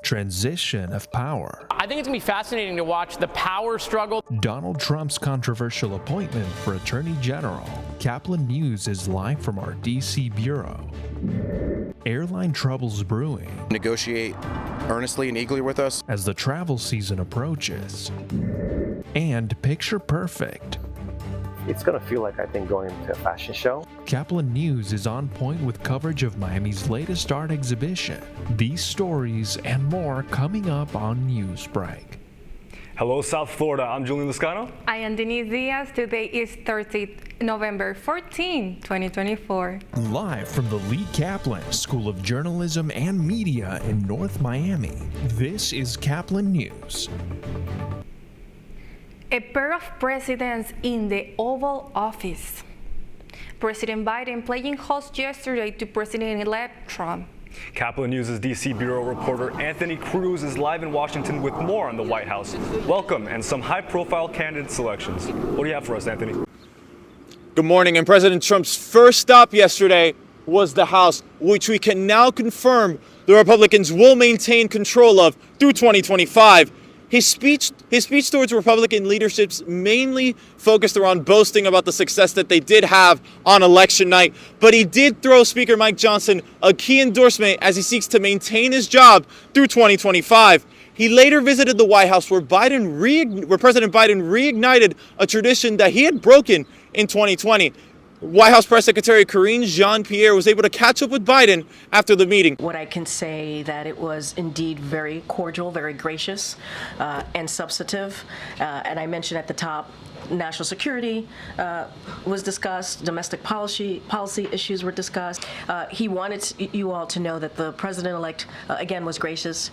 transition of power. I think it's going to be fascinating to watch the power struggle. Donald Trump's controversial appointment for Attorney General. Caplin News is live from our D.C. bureau. Airline troubles brewing. Negotiate earnestly and eagerly with us as the travel season approaches. And picture perfect. It's going to feel like, I think, going to a fashion show. Caplin News is on point with coverage of Miami's latest art exhibition. These stories and more coming up on Newsbreak. Hello, South Florida. I'm Julian Lascano. I am Denise Diaz. Today is Thursday, November 14, 2024. Live from the Lee Caplin School of Journalism and Media in North Miami, this is Caplin News. A pair of presidents in the Oval Office. President Biden playing host yesterday to President-elect Trump. Caplin News' D.C. bureau reporter Anthony Cruz is live in Washington with more on the White House. Welcome and some high-profile candidate selections. What do you have for us, Anthony? Good morning. And President Trump's first stop yesterday was the House, which we can now confirm the Republicans will maintain control of through 2025. His speech towards Republican leaderships mainly focused around boasting about the success that they did have on election night, but he did throw Speaker Mike Johnson a key endorsement as he seeks to maintain his job through 2025. He later visited the White House where President Biden reignited a tradition that he had broken in 2020. White House Press Secretary Karine Jean-Pierre was able to catch up with Biden after the meeting. What I can say that it was indeed very cordial, very gracious, and substantive. And I mentioned at the top, national security was discussed, domestic policy issues were discussed. He wanted you all to know that the president-elect, again, was gracious,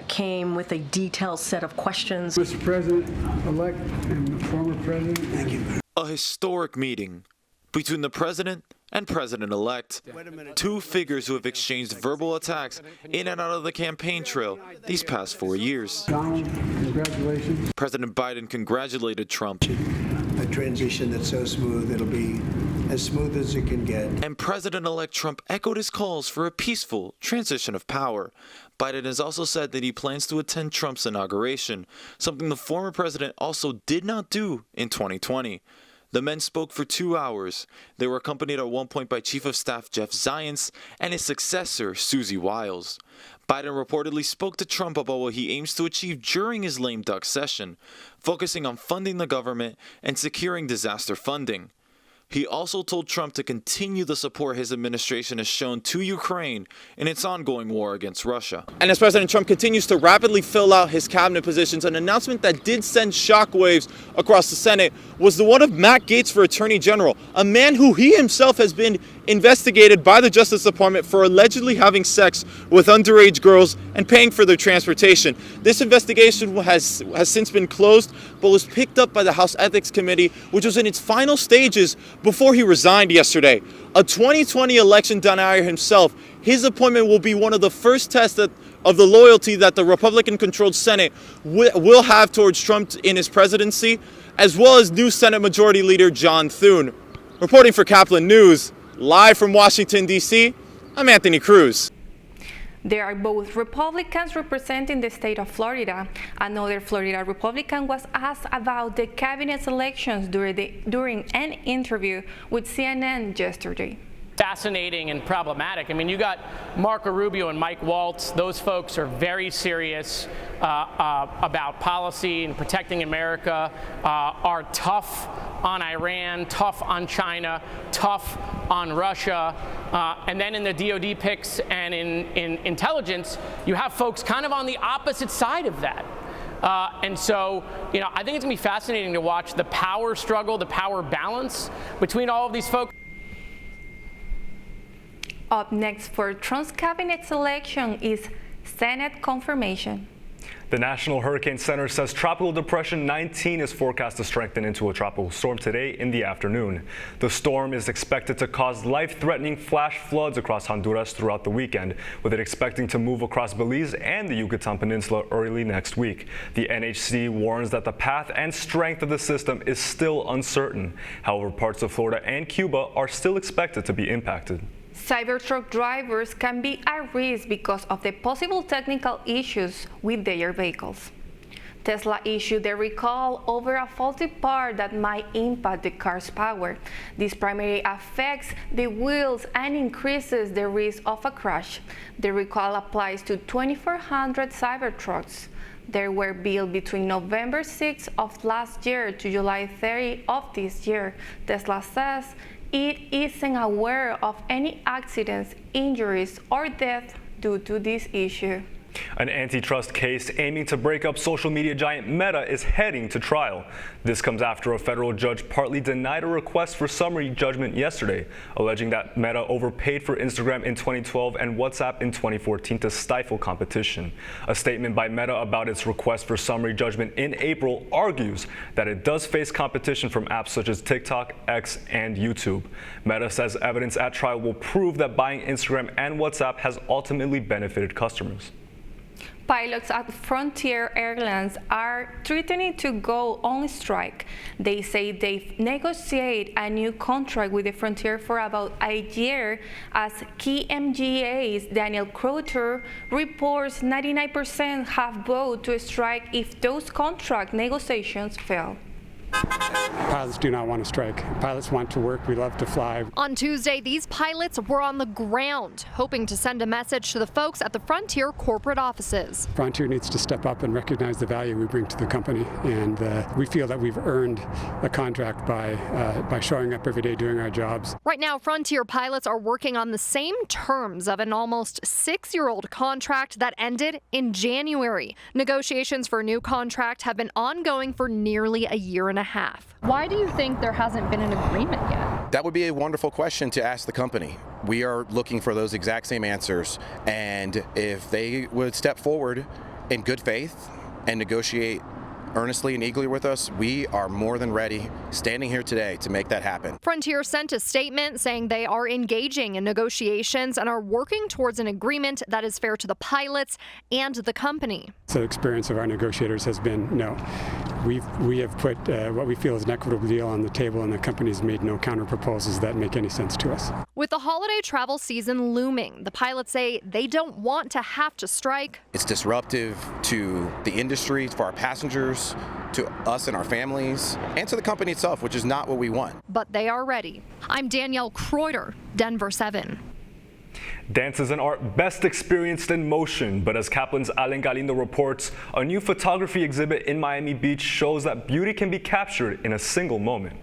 came with a detailed set of questions. Mr. President-elect and former president. Thank you. A historic meeting between the president and president-elect, two figures who have exchanged verbal attacks in and out of the campaign trail these past 4 years. Donald, congratulations. President Biden congratulated Trump. A transition that's so smooth, it'll be as smooth as it can get. And President-elect Trump echoed his calls for a peaceful transition of power. Biden has also said that he plans to attend Trump's inauguration, something the former president also did not do in 2020. The men spoke for 2 hours. They were accompanied at one point by Chief of Staff Jeff Zients and his successor, Susie Wiles. Biden reportedly spoke to Trump about what he aims to achieve during his lame duck session, focusing on funding the government and securing disaster funding. He also told Trump to continue the support his administration has shown to Ukraine in its ongoing war against Russia. And as President Trump continues to rapidly fill out his cabinet positions, an announcement that did send shockwaves across the Senate was the one of Matt Gaetz for Attorney General, a man who he himself has been investigated by the Justice Department for allegedly having sex with underage girls and paying for their transportation. This investigation has since been closed, but was picked up by the House Ethics Committee, which was in its final stages before he resigned yesterday. A 2020 election denier himself, his appointment will be one of the first tests of the loyalty that the Republican-controlled Senate will have towards Trump in his presidency, as well as new Senate Majority Leader John Thune. Reporting for Caplin News, live from Washington, D.C., I'm Anthony Cruz. There are both Republicans representing the state of Florida. Another Florida Republican was asked about the cabinet elections during an interview with CNN yesterday. Fascinating and problematic. I mean, you got Marco Rubio and Mike Waltz. Those folks are very serious about policy and protecting America, are tough on Iran, tough on China, tough on Russia. And then in the DOD picks and in intelligence, you have folks kind of on the opposite side of that. And so, I think it's going to be fascinating to watch the power struggle, the power balance between all of these folks. Up next for Trump's cabinet selection is Senate confirmation. The National Hurricane Center says Tropical Depression 19 is forecast to strengthen into a tropical storm today in the afternoon. The storm is expected to cause life-threatening flash floods across Honduras throughout the weekend, with it expecting to move across Belize and the Yucatan Peninsula early next week. The NHC warns that the path and strength of the system is still uncertain. However, parts of Florida and Cuba are still expected to be impacted. Cybertruck drivers can be at risk because of the possible technical issues with their vehicles. Tesla issued a recall over a faulty part that might impact the car's power. This primarily affects the wheels and increases the risk of a crash. The recall applies to 2,400 Cybertrucks. They were built between November 6 of last year to July 30 of this year. Tesla says it isn't aware of any accidents, injuries, or death due to this issue. An antitrust case aiming to break up social media giant Meta is heading to trial. This comes after a federal judge partly denied a request for summary judgment yesterday, alleging that Meta overpaid for Instagram in 2012 and WhatsApp in 2014 to stifle competition. A statement by Meta about its request for summary judgment in April argues that it does face competition from apps such as TikTok, X, and YouTube. Meta says evidence at trial will prove that buying Instagram and WhatsApp has ultimately benefited customers. Pilots at Frontier Airlines are threatening to go on strike. They say they've negotiated a new contract with the Frontier for about a year, as KMGA's Daniel Crowther reports 99% have voted to strike if those contract negotiations fail. Pilots do not want to strike. Pilots want to work. We love to fly. On Tuesday, these pilots were on the ground, hoping to send a message to the folks at the Frontier corporate offices. Frontier needs to step up and recognize the value we bring to the company, and we feel that we've earned a contract by showing up every day doing our jobs. Right now, Frontier pilots are working on the same terms of an almost 6-year-old contract that ended in January. Negotiations for a new contract have been ongoing for nearly a year and a half. Why do you think there hasn't been an agreement yet? That would be a wonderful question to ask the company. We are looking for those exact same answers, and if they would step forward in good faith and negotiate earnestly and eagerly with us, we are more than ready, standing here today, to make that happen. Frontier sent a statement saying they are engaging in negotiations and are working towards an agreement that is fair to the pilots and the company. So the experience of our negotiators has been no. We have put what we feel is an equitable deal on the table, and the company's made no counter proposals that make any sense to us. With the holiday travel season looming, the pilots say they don't want to have to strike. It's disruptive to the industry, for our passengers, to us and our families, and to the company itself, which is not what we want. But they are ready. I'm Danielle Kreuter, Denver 7. Dance is an art best experienced in motion, but as Caplin's Alen Galindo reports, a new photography exhibit in Miami Beach shows that beauty can be captured in a single moment.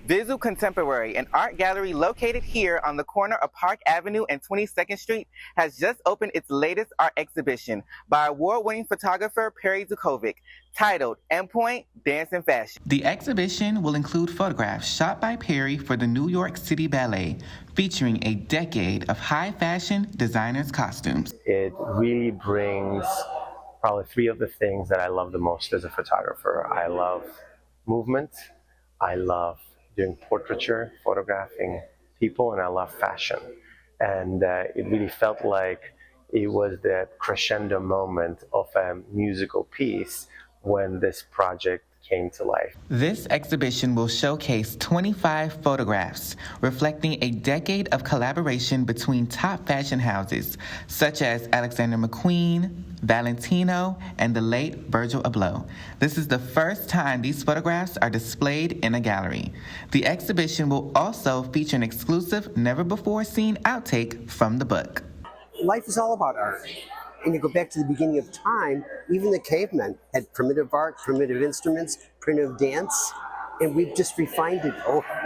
Visu Contemporary, an art gallery located here on the corner of Park Avenue and 22nd Street, has just opened its latest art exhibition by award-winning photographer Perry Zukovic, titled Endpoint Dance and Fashion. The exhibition will include photographs shot by Perry for the New York City Ballet, featuring a decade of high-fashion designers' costumes. It really brings probably three of the things that I love the most as a photographer. I love movement, I love doing portraiture, photographing people, and I love fashion. And it really felt like it was the crescendo moment of a musical piece when this project came to life. This exhibition will showcase 25 photographs reflecting a decade of collaboration between top fashion houses such as Alexander McQueen, Valentino, and the late Virgil Abloh. This is the first time these photographs are displayed in a gallery. The exhibition will also feature an exclusive, never-before-seen outtake from the book. Life is all about art. And you go back to the beginning of time, even the cavemen had primitive art, primitive instruments, primitive dance, and we've just refined it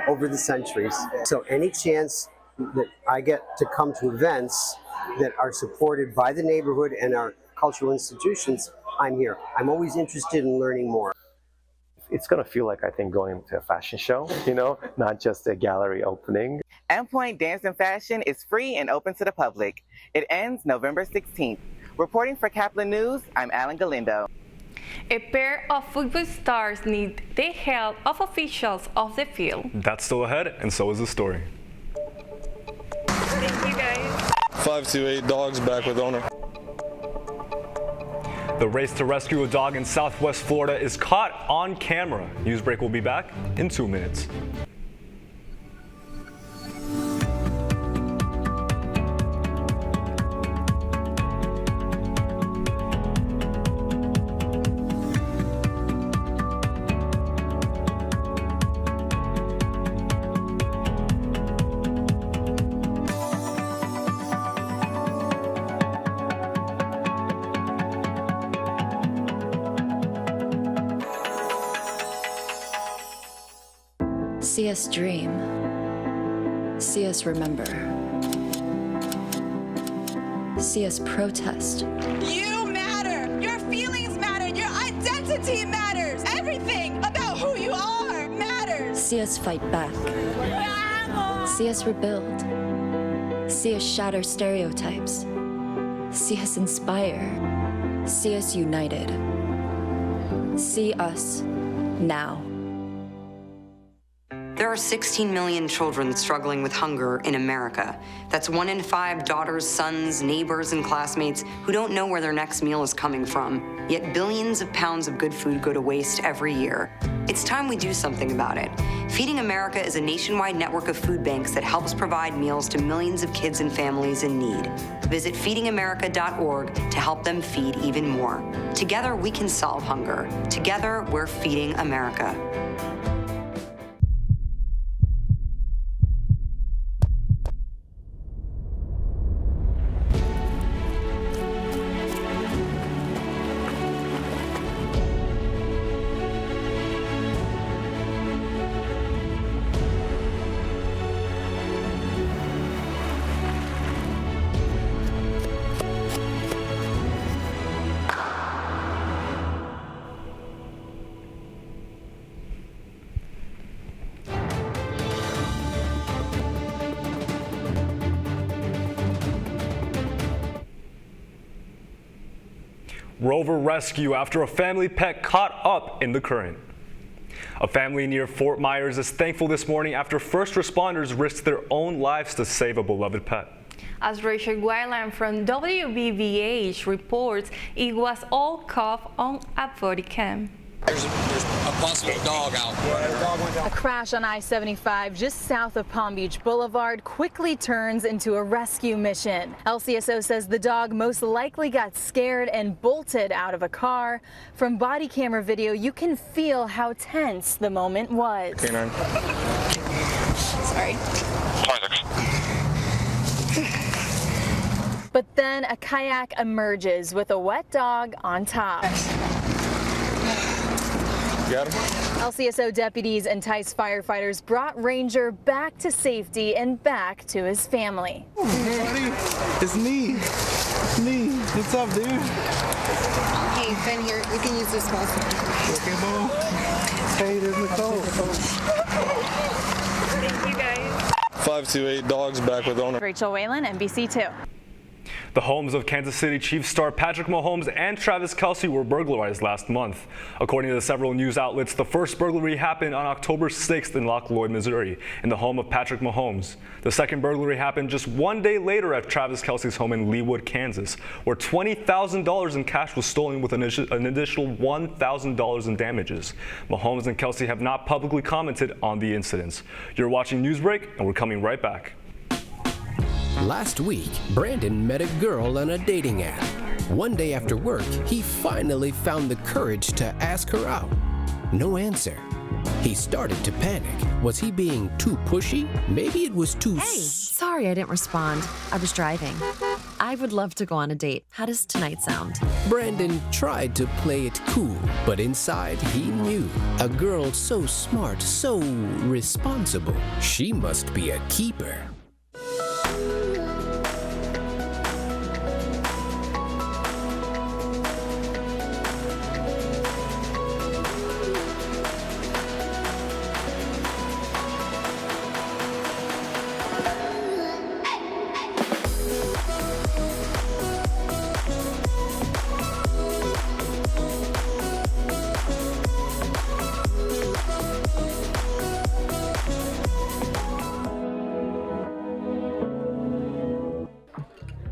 over the centuries. So any chance that I get to come to events that are supported by the neighborhood and our cultural institutions, I'm here. I'm always interested in learning more. It's going to feel like, I think, going to a fashion show, not just a gallery opening. Endpoint Dance and Fashion is free and open to the public. It ends November 16th. Reporting for Caplin News, I'm Alen Galindo. A pair of football stars need the help of officials of the field. That's still ahead, and so is the story. Thank you, guys. 528 dogs back with owner. The race to rescue a dog in Southwest Florida is caught on camera. Newsbreak will be back in 2 minutes. See us dream. See us remember. See us protest. You matter! Your feelings matter! Your identity matters! Everything about who you are matters! See us fight back. See us rebuild. See us shatter stereotypes. See us inspire. See us united. See us now. There are 16 million children struggling with hunger in America. That's 1 in 5 daughters, sons, neighbors, and classmates who don't know where their next meal is coming from. Yet billions of pounds of good food go to waste every year. It's time we do something about it. Feeding America is a nationwide network of food banks that helps provide meals to millions of kids and families in need. Visit feedingamerica.org to help them feed even more. Together, we can solve hunger. Together, we're feeding America. Rover rescue after a family pet caught up in the current. A family near Fort Myers is thankful this morning after first responders risked their own lives to save a beloved pet. As Rachel Weiland from WBVH reports, it was all caught on a body cam. There's a possible dog out there. A crash on I-75 just south of Palm Beach Boulevard quickly turns into a rescue mission. LCSO says the dog most likely got scared and bolted out of a car. From body camera video, you can feel how tense the moment was. K9. Sorry. But then a kayak emerges with a wet dog on top. Got him? LCSO deputies and Tice firefighters brought Ranger back to safety and back to his family. Hey, buddy. It's me. It's me. What's up, dude? Hey, Ben here. You can use this one. Okay, Bo. Hey, there's Nicole. Thank you, guys. 528 dogs back with owner. Rachel Whalen, NBC2. The homes of Kansas City Chiefs star Patrick Mahomes and Travis Kelce were burglarized last month. According to several news outlets, the first burglary happened on October 6th in Loch Lloyd, Missouri, in the home of Patrick Mahomes. The second burglary happened just 1 day later at Travis Kelce's home in Leawood, Kansas, where $20,000 in cash was stolen with an additional $1,000 in damages. Mahomes and Kelce have not publicly commented on the incidents. You're watching Newsbreak, and we're coming right back. Last week, Brandon met a girl on a dating app. One day after work, he finally found the courage to ask her out. No answer. He started to panic. Was he being too pushy? Maybe it was too... Hey, sorry I didn't respond. I was driving. I would love to go on a date. How does tonight sound? Brandon tried to play it cool, but inside he knew. A girl so smart, so responsible. She must be a keeper.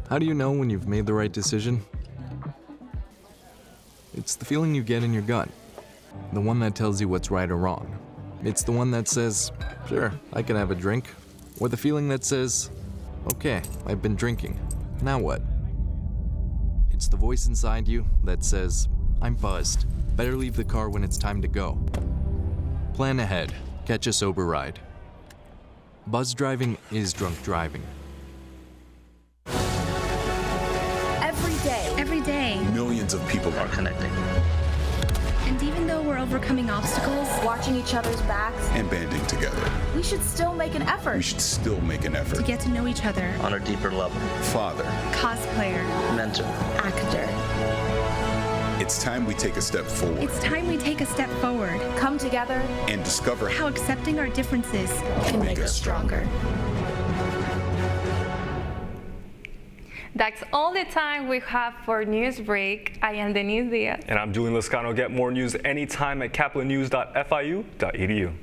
How do you know when you've made the right decision? It's the feeling you get in your gut. The one that tells you what's right or wrong. It's the one that says, sure, I can have a drink. Or the feeling that says, okay, I've been drinking. Now what? It's the voice inside you that says, I'm buzzed. Better leave the car when it's time to go. Plan ahead. Catch a sober ride. Buzz driving is drunk driving. Every day, millions of people are connecting. And even though we're overcoming obstacles, watching each other's backs, and banding together, we should still make an effort. We should still make an effort to get to know each other on a deeper level. Father, cosplayer, mentor, actor. It's time we take a step forward. It's time we take a step forward. Come together and discover how accepting our differences can make us stronger. That's all the time we have for Newsbreak. I am Denise Diaz. And I'm Julian Lascano. Get more news anytime at caplinnews.fiu.edu.